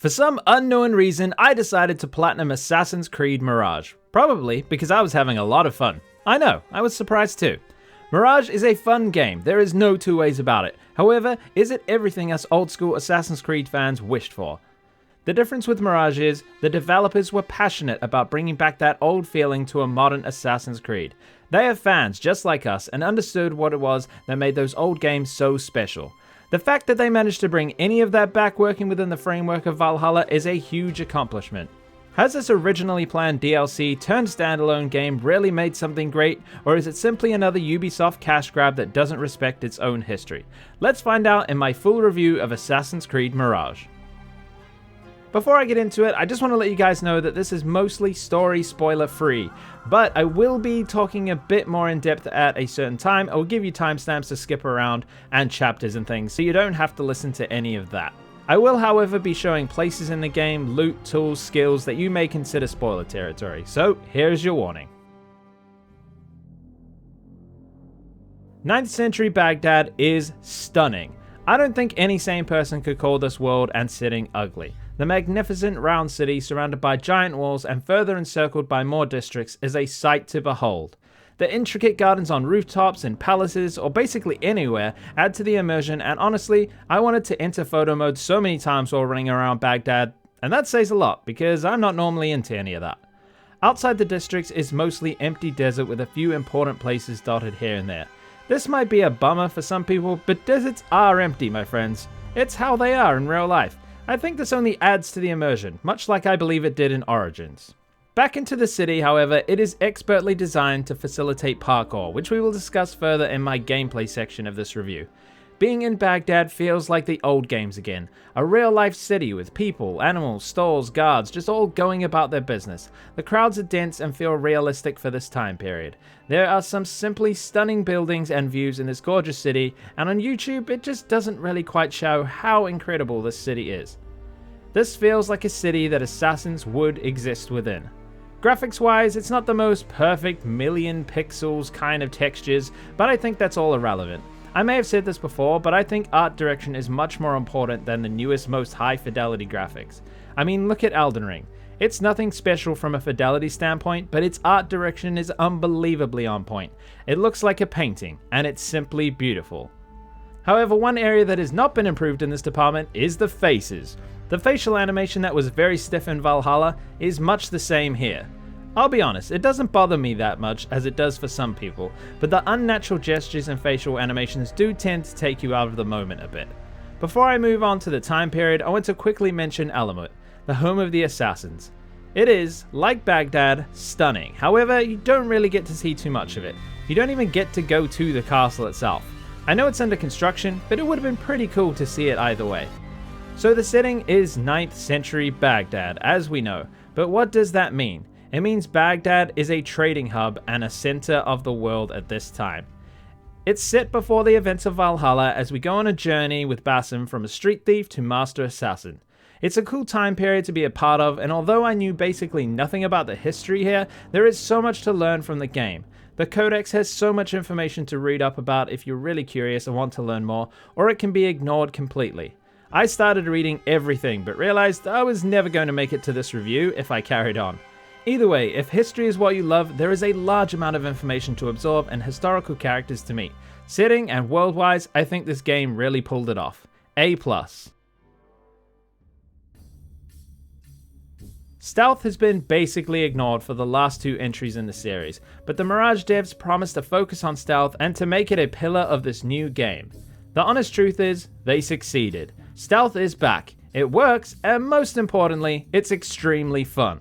For some unknown reason, I decided to platinum Assassin's Creed Mirage. Probably because I was having a lot of fun. I know, I was surprised too. Mirage is a fun game, there is no two ways about it. However, is it everything us old school Assassin's Creed fans wished for? The difference with Mirage is, the developers were passionate about bringing back that old feeling to a modern Assassin's Creed. They are fans just like us and understood what it was that made those old games so special. The fact that they managed to bring any of that back working within the framework of Valhalla is a huge accomplishment. Has this originally planned DLC turned standalone game really made something great, or is it simply another Ubisoft cash grab that doesn't respect its own history? Let's find out in my full review of Assassin's Creed Mirage. Before I get into it, I just want to let you guys know that this is mostly story spoiler free, but I will be talking a bit more in depth at a certain time. I will give you timestamps to skip around and chapters and things, so you don't have to listen to any of that. I will, however, be showing places in the game, loot, tools, skills that you may consider spoiler territory, so here's your warning. 9th century Baghdad is stunning. I don't think any sane person could call this world and setting ugly. The magnificent round city surrounded by giant walls and further encircled by more districts is a sight to behold. The intricate gardens on rooftops and palaces, or basically anywhere, add to the immersion, and honestly, I wanted to enter photo mode so many times while running around Baghdad, and that says a lot, because I'm not normally into any of that. Outside the districts is mostly empty desert with a few important places dotted here and there. This might be a bummer for some people, but deserts are empty, my friends. It's how they are in real life. I think this only adds to the immersion, much like I believe it did in Origins. Back into the city, however, it is expertly designed to facilitate parkour, which we will discuss further in my gameplay section of this review. Being in Baghdad feels like the old games again, a real-life city with people, animals, stalls, guards, just all going about their business. The crowds are dense and feel realistic for this time period. There are some simply stunning buildings and views in this gorgeous city, and on YouTube it just doesn't really quite show how incredible this city is. This feels like a city that assassins would exist within. Graphics wise, it's not the most perfect million pixels kind of textures, but I think that's all irrelevant. I may have said this before, but I think art direction is much more important than the newest, most high fidelity graphics. I mean, look at Elden Ring. It's nothing special from a fidelity standpoint, but its art direction is unbelievably on point. It looks like a painting, and it's simply beautiful. However, one area that has not been improved in this department is the faces. The facial animation that was very stiff in Valhalla is much the same here. I'll be honest, it doesn't bother me that much as it does for some people, but the unnatural gestures and facial animations do tend to take you out of the moment a bit. Before I move on to the time period, I want to quickly mention Alamut, the home of the assassins. It is, like Baghdad, stunning. However, you don't really get to see too much of it. You don't even get to go to the castle itself. I know it's under construction, but it would have been pretty cool to see it either way. So the setting is 9th century Baghdad, as we know, but what does that mean? It means Baghdad is a trading hub and a center of the world at this time. It's set before the events of Valhalla as we go on a journey with Basim from a street thief to master assassin. It's a cool time period to be a part of, and although I knew basically nothing about the history here, there is so much to learn from the game. The Codex has so much information to read up about if you're really curious and want to learn more, or it can be ignored completely. I started reading everything, but realized I was never going to make it to this review if I carried on. Either way, if history is what you love, there is a large amount of information to absorb and historical characters to meet. Setting and world-wise, I think this game really pulled it off. A+. Stealth has been basically ignored for the last two entries in the series, but the Mirage devs promised to focus on stealth and to make it a pillar of this new game. The honest truth is, they succeeded. Stealth is back, it works, and most importantly, it's extremely fun.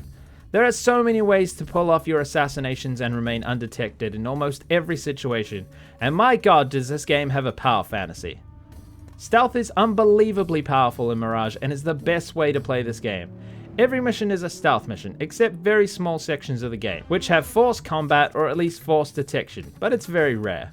There are so many ways to pull off your assassinations and remain undetected in almost every situation, and my god does this game have a power fantasy. Stealth is unbelievably powerful in Mirage and is the best way to play this game. Every mission is a stealth mission, except very small sections of the game, which have forced combat or at least forced detection, but it's very rare.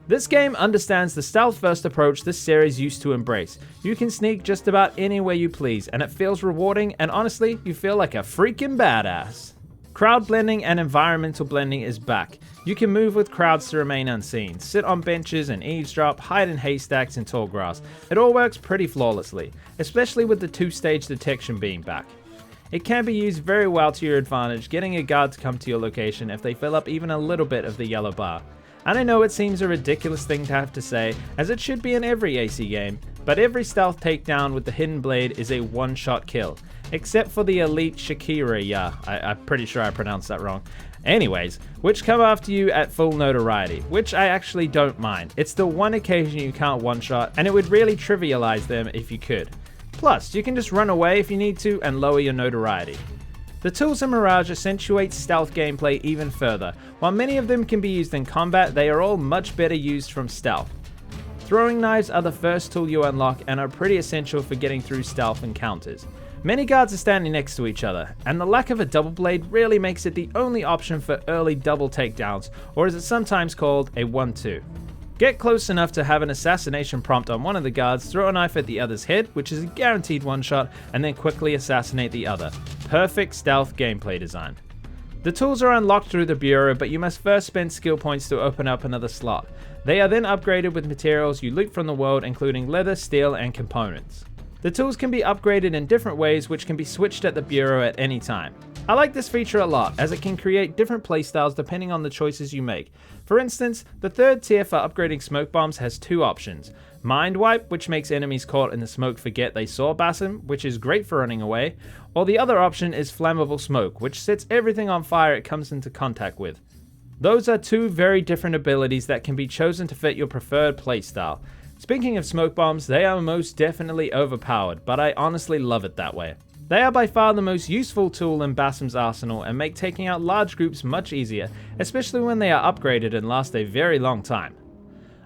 This game understands the stealth-first approach this series used to embrace. You can sneak just about anywhere you please, and it feels rewarding, and honestly, you feel like a freaking badass. Crowd blending and environmental blending is back. You can move with crowds to remain unseen, sit on benches and eavesdrop, hide in haystacks and tall grass. It all works pretty flawlessly, especially with the 2-stage detection being back. It can be used very well to your advantage, getting a guard to come to your location if they fill up even a little bit of the yellow bar. And I know it seems a ridiculous thing to have to say, as it should be in every AC game, but every stealth takedown with the hidden blade is a one-shot kill. Except for the elite Shakira, I'm pretty sure I pronounced that wrong. Anyways, which come after you at full notoriety, which I actually don't mind. It's the one occasion you can't one-shot, and it would really trivialize them if you could. Plus, you can just run away if you need to and lower your notoriety. The tools in Mirage accentuate stealth gameplay even further. While many of them can be used in combat, they are all much better used from stealth. Throwing knives are the first tool you unlock and are pretty essential for getting through stealth encounters. Many guards are standing next to each other, and the lack of a double blade really makes it the only option for early double takedowns, or as it's sometimes called, a 1-2. Get close enough to have an assassination prompt on one of the guards, throw a knife at the other's head, which is a guaranteed one-shot, and then quickly assassinate the other. Perfect stealth gameplay design. The tools are unlocked through the bureau, but you must first spend skill points to open up another slot. They are then upgraded with materials you loot from the world, including leather, steel, and components. The tools can be upgraded in different ways, which can be switched at the bureau at any time. I like this feature a lot, as it can create different playstyles depending on the choices you make. For instance, the third tier for upgrading smoke bombs has 2 options. Mind Wipe, which makes enemies caught in the smoke forget they saw Basim, which is great for running away, or the other option is Flammable Smoke, which sets everything on fire it comes into contact with. Those are 2 very different abilities that can be chosen to fit your preferred playstyle. Speaking of smoke bombs, they are most definitely overpowered, but I honestly love it that way. They are by far the most useful tool in Basim's arsenal and make taking out large groups much easier, especially when they are upgraded and last a very long time.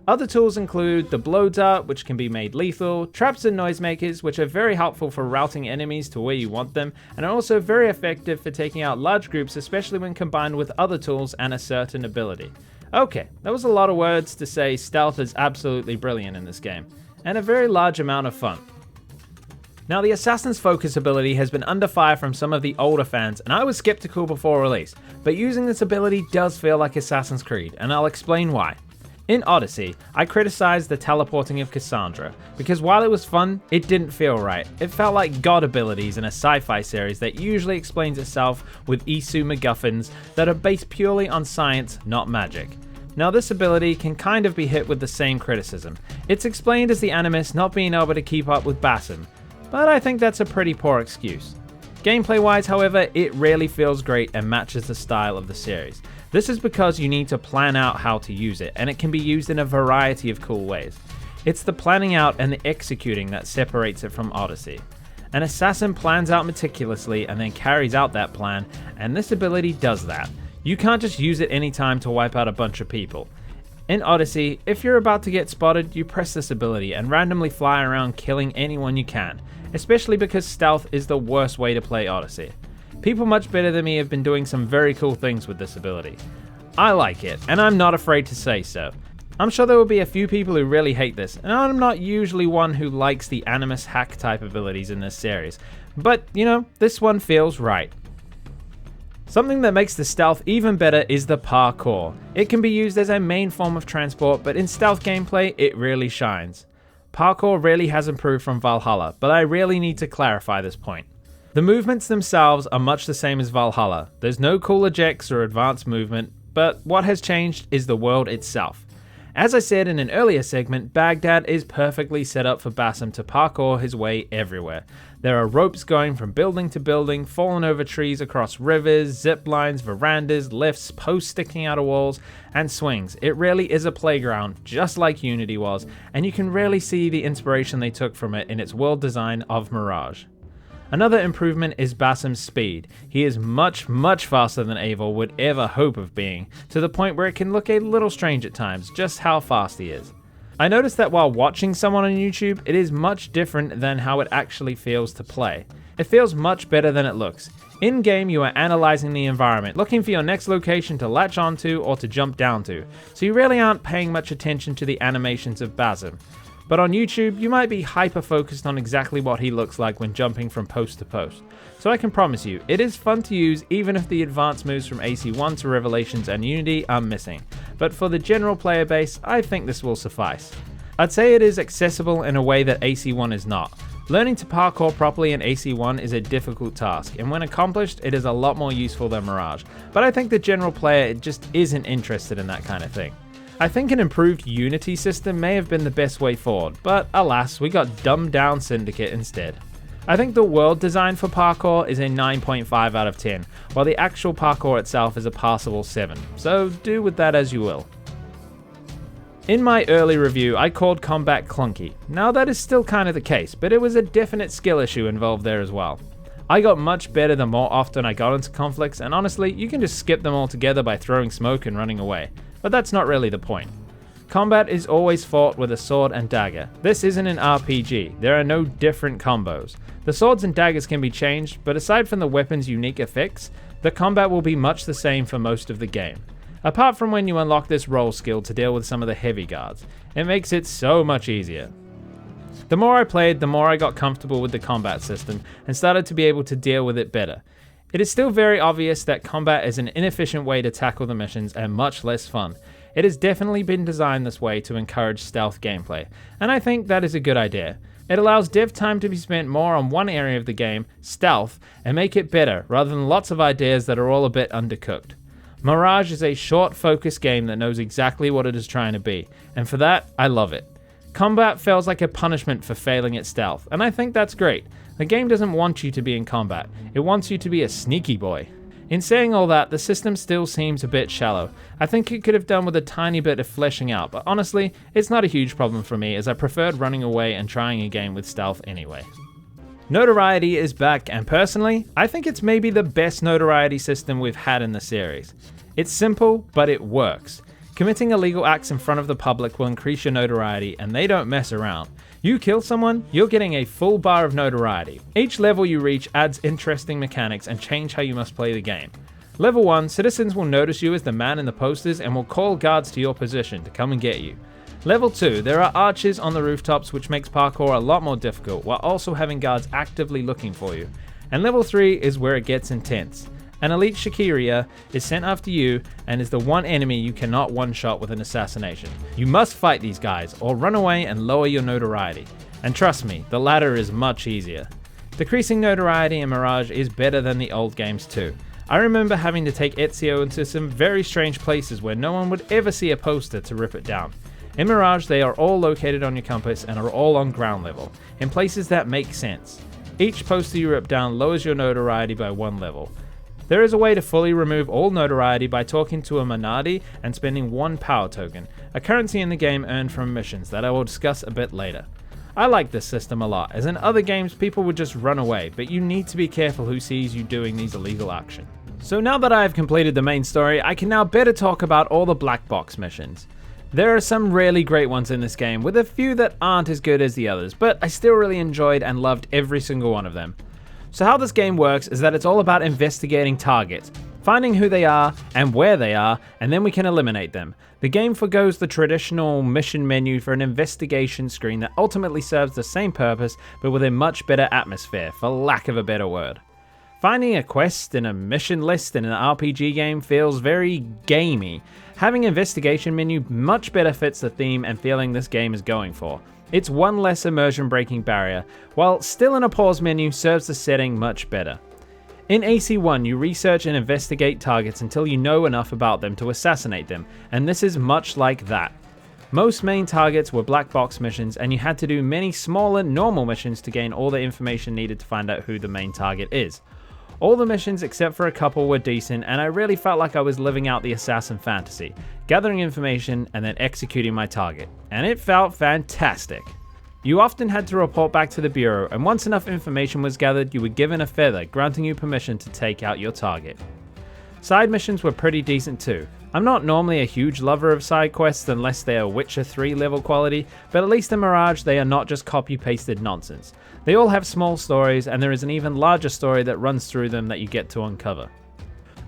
Other tools include the blow dart, which can be made lethal, traps and noisemakers, which are very helpful for routing enemies to where you want them, and are also very effective for taking out large groups, especially when combined with other tools and a certain ability. Okay, that was a lot of words to say stealth is absolutely brilliant in this game, and a very large amount of fun. Now, the Assassin's Focus ability has been under fire from some of the older fans, and I was skeptical before release, but using this ability does feel like Assassin's Creed, and I'll explain why. In Odyssey, I criticized the teleporting of Cassandra, because while it was fun, it didn't feel right. It felt like god abilities in a sci-fi series that usually explains itself with Isu MacGuffins that are based purely on science, not magic. Now, this ability can kind of be hit with the same criticism. It's explained as the Animus not being able to keep up with Basim, but I think that's a pretty poor excuse. Gameplay wise, however, it really feels great and matches the style of the series. This is because you need to plan out how to use it, and it can be used in a variety of cool ways. It's the planning out and the executing that separates it from Odyssey. An assassin plans out meticulously and then carries out that plan, and this ability does that. You can't just use it anytime to wipe out a bunch of people. In Odyssey, if you're about to get spotted, you press this ability and randomly fly around killing anyone you can, especially because stealth is the worst way to play Odyssey. People much better than me have been doing some very cool things with this ability. I like it, and I'm not afraid to say so. I'm sure there will be a few people who really hate this, and I'm not usually one who likes the Animus hack type abilities in this series, but you know, this one feels right. Something that makes the stealth even better is the parkour. It can be used as a main form of transport, but in stealth gameplay, it really shines. Parkour really has improved from Valhalla, but I really need to clarify this point. The movements themselves are much the same as Valhalla. There's no cool ejects or advanced movement, but what has changed is the world itself. As I said in an earlier segment, Baghdad is perfectly set up for Basim to parkour his way everywhere. There are ropes going from building to building, fallen over trees across rivers, zip lines, verandas, lifts, posts sticking out of walls, and swings. It really is a playground, just like Unity was, and you can really see the inspiration they took from it in its world design of Mirage. Another improvement is Basim's speed. He is much faster than Eivor would ever hope of being, to the point where it can look a little strange at times, just how fast he is. I noticed that while watching someone on YouTube, it is much different than how it actually feels to play. It feels much better than it looks. In-game, you are analyzing the environment, looking for your next location to latch onto or to jump down to, so you really aren't paying much attention to the animations of Basim. but on YouTube, you might be hyper focused on exactly what he looks like when jumping from post to post. So I can promise you, it is fun to use even if the advanced moves from AC1 to Revelations and Unity are missing, but for the general player base, I think this will suffice. I'd say it is accessible in a way that AC1 is not. Learning to parkour properly in AC1 is a difficult task, and when accomplished, it is a lot more useful than Mirage, but I think the general player just isn't interested in that kind of thing. I think an improved Unity system may have been the best way forward, but alas, we got dumbed down Syndicate instead. I think the world design for parkour is a 9.5 out of 10, while the actual parkour itself is a passable 7, so do with that as you will. In my early review, I called combat clunky. Now that is still kind of the case, but it was a definite skill issue involved there as well. I got much better the more often I got into conflicts, and honestly, you can just skip them altogether by throwing smoke and running away. But that's not really the point. Combat is always fought with a sword and dagger. This isn't an RPG, there are no different combos. The swords and daggers can be changed, but aside from the weapon's unique effects, the combat will be much the same for most of the game. Apart from when you unlock this roll skill to deal with some of the heavy guards, it makes it so much easier. The more I played, the more I got comfortable with the combat system and started to be able to deal with it better. It is still very obvious that combat is an inefficient way to tackle the missions and much less fun. It has definitely been designed this way to encourage stealth gameplay, and I think that is a good idea. It allows dev time to be spent more on one area of the game, stealth, and make it better rather than lots of ideas that are all a bit undercooked. Mirage is a short, focused game that knows exactly what it is trying to be, and for that, I love it. Combat feels like a punishment for failing at stealth, and I think that's great. The game doesn't want you to be in combat, it wants you to be a sneaky boy. In saying all that, the system still seems a bit shallow. I think it could have done with a tiny bit of fleshing out, but honestly, it's not a huge problem for me as I preferred running away and trying a game with stealth anyway. Notoriety is back, and personally, I think it's maybe the best notoriety system we've had in the series. It's simple, but it works. Committing illegal acts in front of the public will increase your notoriety, and they don't mess around. You kill someone, you're getting a full bar of notoriety. Each level you reach adds interesting mechanics and change how you must play the game. Level 1, citizens will notice you as the man in the posters and will call guards to your position to come and get you. Level 2, there are arches on the rooftops which makes parkour a lot more difficult while also having guards actively looking for you. And level 3 is where it gets intense. An elite Shakira is sent after you and is the one enemy you cannot one-shot with an assassination. You must fight these guys or run away and lower your notoriety. And trust me, the latter is much easier. Decreasing notoriety in Mirage is better than the old games too. I remember having to take Ezio into some very strange places where no one would ever see a poster to rip it down. In Mirage, they are all located on your compass and are all on ground level, in places that make sense. Each poster you rip down lowers your notoriety by 1 level. There is a way to fully remove all notoriety by talking to a Manadi and spending 1 power token, a currency in the game earned from missions that I will discuss a bit later. I like this system a lot, as in other games people would just run away, but you need to be careful who sees you doing these illegal actions. So now that I have completed the main story, I can now better talk about all the black box missions. There are some really great ones in this game, with a few that aren't as good as the others, but I still really enjoyed and loved every single one of them. So how this game works is that it's all about investigating targets, finding who they are and where they are, and then we can eliminate them. The game forgoes the traditional mission menu for an investigation screen that ultimately serves the same purpose, but with a much better atmosphere, for lack of a better word. Finding a quest in a mission list in an RPG game feels very gamey. Having an investigation menu much better fits the theme and feeling this game is going for. It's one less immersion breaking barrier, while still in a pause menu serves the setting much better. In AC1, you research and investigate targets until you know enough about them to assassinate them, and this is much like that. Most main targets were black box missions, and you had to do many smaller normal missions to gain all the information needed to find out who the main target is. All the missions except for a couple were decent, and I really felt like I was living out the assassin fantasy, gathering information and then executing my target, and it felt fantastic. You often had to report back to the bureau, and once enough information was gathered, you were given a feather granting you permission to take out your target. Side missions were pretty decent too. I'm not normally a huge lover of side quests unless they are Witcher 3 level quality, but at least in Mirage they are not just copy-pasted nonsense. They all have small stories, and there is an even larger story that runs through them that you get to uncover.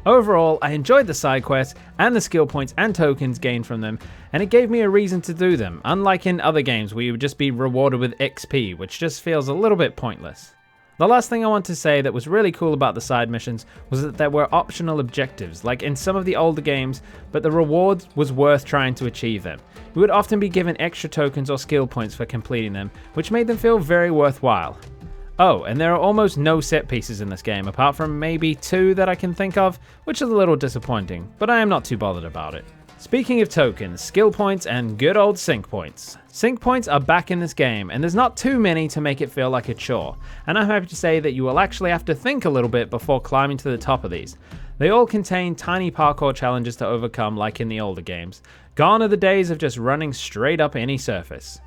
Overall, I enjoyed the side quests and the skill points and tokens gained from them, and it gave me a reason to do them, unlike in other games where you would just be rewarded with XP, which just feels a little bit pointless. The last thing I want to say that was really cool about the side missions was that there were optional objectives, like in some of the older games, but the reward was worth trying to achieve them. We would often be given extra tokens or skill points for completing them, which made them feel very worthwhile. Oh, and there are almost no set pieces in this game, apart from maybe 2 that I can think of, which is a little disappointing, but I am not too bothered about it. Speaking of tokens, skill points, and good old sync points. Sync points are back in this game, and there's not too many to make it feel like a chore, and I'm happy to say that you will actually have to think a little bit before climbing to the top of these. They all contain tiny parkour challenges to overcome like in the older games. Gone are the days of just running straight up any surface.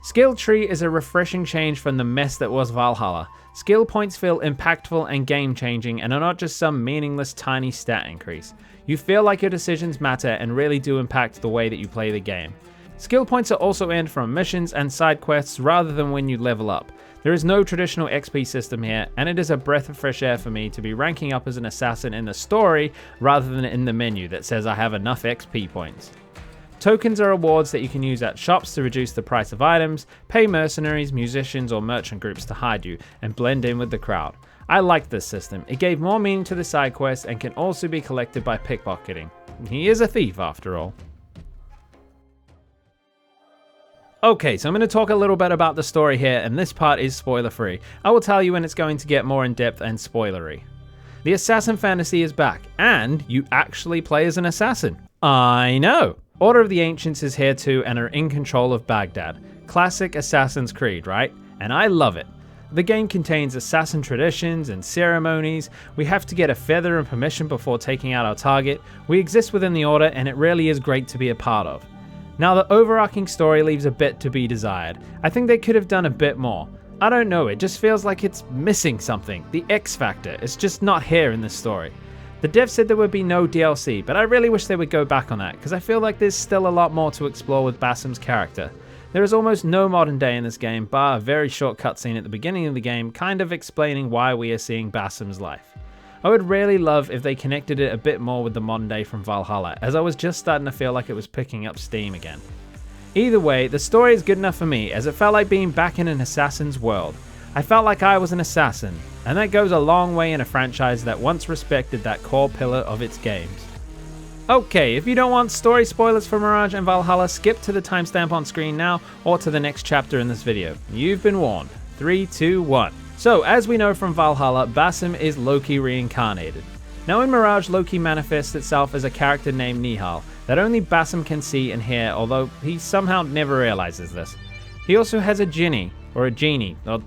Skill tree is a refreshing change from the mess that was Valhalla. Skill points feel impactful and game changing and are not just some meaningless tiny stat increase. You feel like your decisions matter and really do impact the way that you play the game. Skill points are also earned from missions and side quests rather than when you level up. There is no traditional XP system here, and it is a breath of fresh air for me to be ranking up as an assassin in the story rather than in the menu that says I have enough XP points. Tokens are rewards that you can use at shops to reduce the price of items, pay mercenaries, musicians, or merchant groups to hide you, and blend in with the crowd. I liked this system. It gave more meaning to the side quests and can also be collected by pickpocketing. He is a thief after all. Okay, so I'm going to talk a little bit about the story here, and this part is spoiler free. I will tell you when it's going to get more in depth and spoilery. The assassin fantasy is back, and you actually play as an assassin. I know! Order of the Ancients is here too and are in control of Baghdad. Classic Assassin's Creed, right? And I love it. The game contains assassin traditions and ceremonies. We have to get a feather and permission before taking out our target. We exist within the Order, and it really is great to be a part of. Now, the overarching story leaves a bit to be desired. I think they could have done a bit more. I don't know, it just feels like it's missing something. The X factor is just not here in this story. The devs said there would be no DLC, but I really wish they would go back on that, because I feel like there's still a lot more to explore with Basim's character. There is almost no modern day in this game, bar a very short cutscene at the beginning of the game, kind of explaining why we are seeing Basim's life. I would really love if they connected it a bit more with the modern day from Valhalla, as I was just starting to feel like it was picking up steam again. Either way, the story is good enough for me, as it felt like being back in an assassin's world. I felt like I was an assassin, and that goes a long way in a franchise that once respected that core pillar of its games. Okay, if you don't want story spoilers for Mirage and Valhalla, skip to the timestamp on screen now, or to the next chapter in this video. You've been warned. 3, 2, 1. So, as we know from Valhalla, Basim is Loki reincarnated. Now in Mirage, Loki manifests itself as a character named Nihal, that only Basim can see and hear, although he somehow never realizes this. He also has a genie, or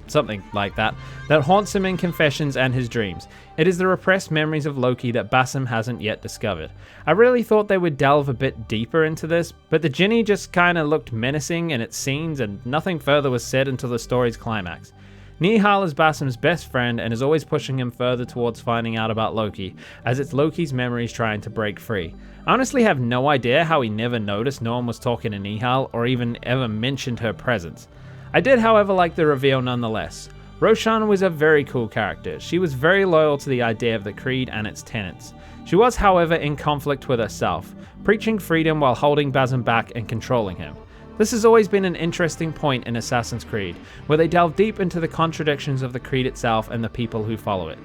something like that haunts him in confessions and his dreams. It is the repressed memories of Loki that Basim hasn't yet discovered. I really thought they would delve a bit deeper into this, but the genie just kinda looked menacing in its scenes and nothing further was said until the story's climax. Nihal is Basim's best friend and is always pushing him further towards finding out about Loki, as it's Loki's memories trying to break free. I honestly have no idea how he never noticed no one was talking to Nihal or even ever mentioned her presence. I did, however, like the reveal nonetheless. Roshan was a very cool character. She was very loyal to the idea of the Creed and its tenets. She was, however, in conflict with herself, preaching freedom while holding Basim back and controlling him. This has always been an interesting point in Assassin's Creed, where they delve deep into the contradictions of the Creed itself and the people who follow it.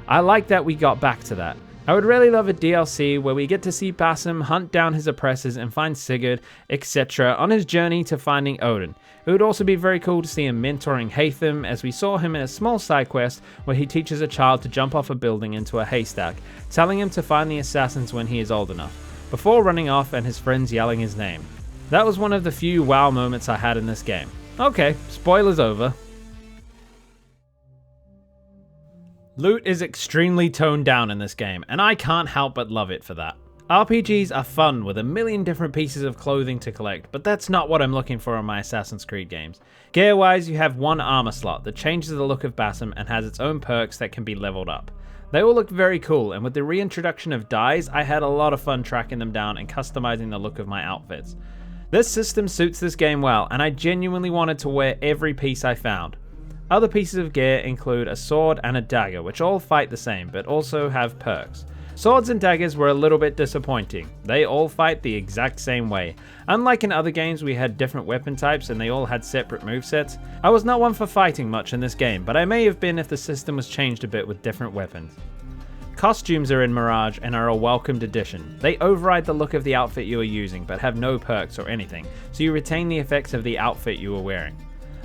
I like that we got back to that. I would really love a DLC where we get to see Basim hunt down his oppressors and find Sigurd, etc. on his journey to finding Odin. It would also be very cool to see him mentoring Haytham, as we saw him in a small side quest where he teaches a child to jump off a building into a haystack, telling him to find the assassins when he is old enough, before running off and his friends yelling his name. That was one of the few wow moments I had in this game. Okay, spoilers over. Loot is extremely toned down in this game, and I can't help but love it for that. RPGs are fun with a million different pieces of clothing to collect, but that's not what I'm looking for in my Assassin's Creed games. Gear-wise, you have one armor slot that changes the look of Basim and has its own perks that can be leveled up. They all look very cool, and with the reintroduction of dyes, I had a lot of fun tracking them down and customizing the look of my outfits. This system suits this game well, and I genuinely wanted to wear every piece I found. Other pieces of gear include a sword and a dagger, which all fight the same, but also have perks. Swords and daggers were a little bit disappointing. They all fight the exact same way. Unlike in other games we had different weapon types and they all had separate movesets, I was not one for fighting much in this game, but I may have been if the system was changed a bit with different weapons. Costumes are in Mirage and are a welcomed addition. They override the look of the outfit you are using but have no perks or anything, so you retain the effects of the outfit you are wearing.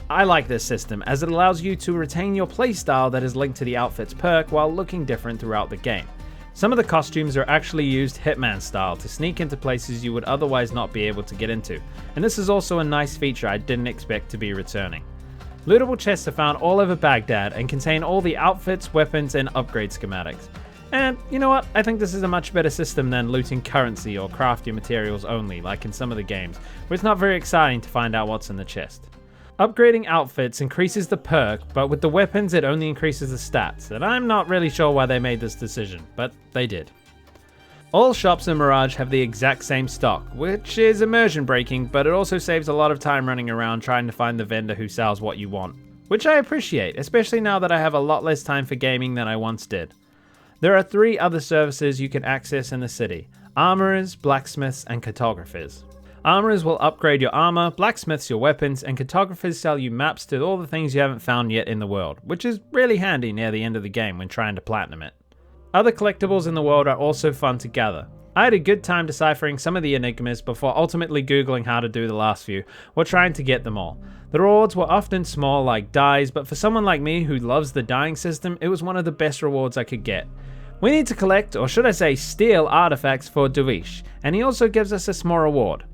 I like this system as it allows you to retain your playstyle that is linked to the outfit's perk while looking different throughout the game. Some of the costumes are actually used Hitman style to sneak into places you would otherwise not be able to get into, and this is also a nice feature I didn't expect to be returning. Lootable chests are found all over Baghdad and contain all the outfits, weapons, and upgrade schematics. And you know what, I think this is a much better system than looting currency or crafting materials only like in some of the games, where it's not very exciting to find out what's in the chest. Upgrading outfits increases the perk, but with the weapons it only increases the stats, and I'm not really sure why they made this decision, but they did. All shops in Mirage have the exact same stock, which is immersion breaking, but it also saves a lot of time running around trying to find the vendor who sells what you want, which I appreciate, especially now that I have a lot less time for gaming than I once did. There are 3 other services you can access in the city: armorers, blacksmiths, and cartographers. Armorers will upgrade your armor, blacksmiths your weapons, and cartographers sell you maps to all the things you haven't found yet in the world, which is really handy near the end of the game when trying to platinum it. Other collectibles in the world are also fun to gather. I had a good time deciphering some of the enigmas before ultimately googling how to do the last few, or trying to get them all. The rewards were often small like dyes, but for someone like me who loves the dyeing system, it was one of the best rewards I could get. We need to collect, or should I say steal, artifacts for Dawish, and he also gives us a small reward.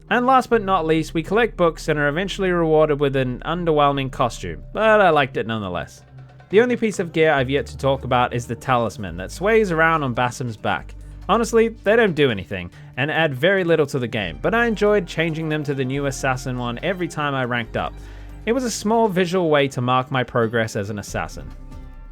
And last but not least, we collect books and are eventually rewarded with an underwhelming costume, but I liked it nonetheless. The only piece of gear I've yet to talk about is the talisman that sways around on Basim's back. Honestly, they don't do anything, and add very little to the game, but I enjoyed changing them to the new assassin one every time I ranked up. It was a small visual way to mark my progress as an assassin.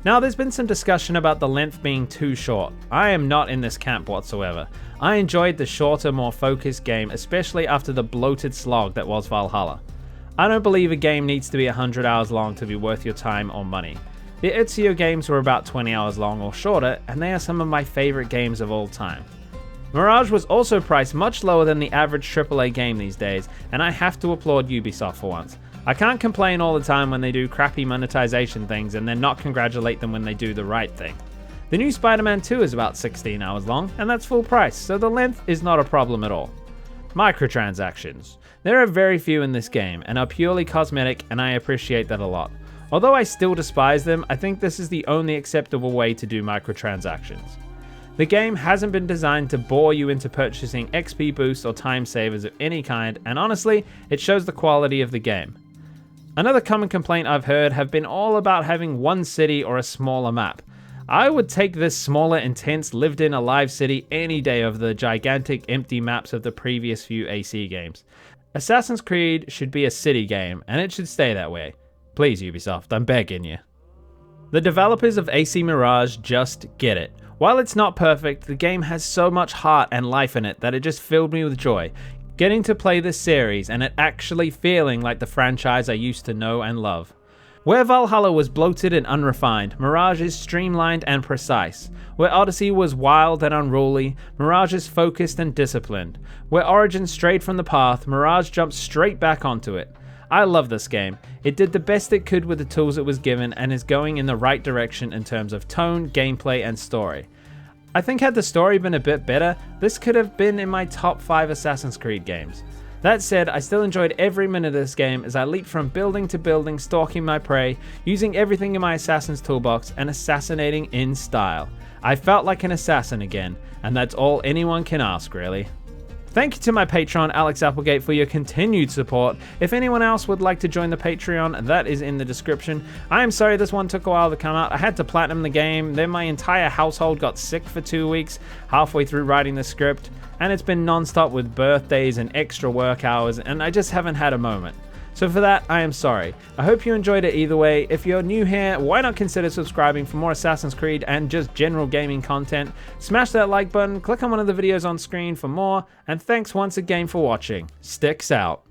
Now, there's been some discussion about the length being too short. I am not in this camp whatsoever. I enjoyed the shorter, more focused game, especially after the bloated slog that was Valhalla. I don't believe a game needs to be 100 hours long to be worth your time or money. The Ezio games were about 20 hours long or shorter, and they are some of my favorite games of all time. Mirage was also priced much lower than the average AAA game these days, and I have to applaud Ubisoft for once. I can't complain all the time when they do crappy monetization things and then not congratulate them when they do the right thing. The new Spider-Man 2 is about 16 hours long, and that's full price, so the length is not a problem at all. Microtransactions. There are very few in this game, and are purely cosmetic, and I appreciate that a lot. Although I still despise them, I think this is the only acceptable way to do microtransactions. The game hasn't been designed to bore you into purchasing XP boosts or time savers of any kind, and honestly, it shows the quality of the game. Another common complaint I've heard have been all about having one city or a smaller map. I would take this smaller, intense, lived-in, alive city any day over the gigantic, empty maps of the previous few AC games. Assassin's Creed should be a city game, and it should stay that way. Please, Ubisoft, I'm begging you. The developers of AC Mirage just get it. While it's not perfect, the game has so much heart and life in it that it just filled me with joy. Getting to play this series and it actually feeling like the franchise I used to know and love. Where Valhalla was bloated and unrefined, Mirage is streamlined and precise. Where Odyssey was wild and unruly, Mirage is focused and disciplined. Where Origin strayed from the path, Mirage jumped straight back onto it. I love this game. It did the best it could with the tools it was given and is going in the right direction in terms of tone, gameplay, and story. I think had the story been a bit better, this could have been in my top 5 Assassin's Creed games. That said, I still enjoyed every minute of this game as I leaped from building to building, stalking my prey, using everything in my assassin's toolbox, and assassinating in style. I felt like an assassin again, and that's all anyone can ask, really. Thank you to my patron Alex Applegate for your continued support. If anyone else would like to join the Patreon, that is in the description. I am sorry this one took a while to come out. I had to platinum the game, then my entire household got sick for 2 weeks halfway through writing the script, and it's been non-stop with birthdays and extra work hours, and I just haven't had a moment. So for that, I am sorry. I hope you enjoyed it either way. If you're new here, why not consider subscribing for more Assassin's Creed and just general gaming content? Smash that like button, click on one of the videos on screen for more, and thanks once again for watching. Sticks out.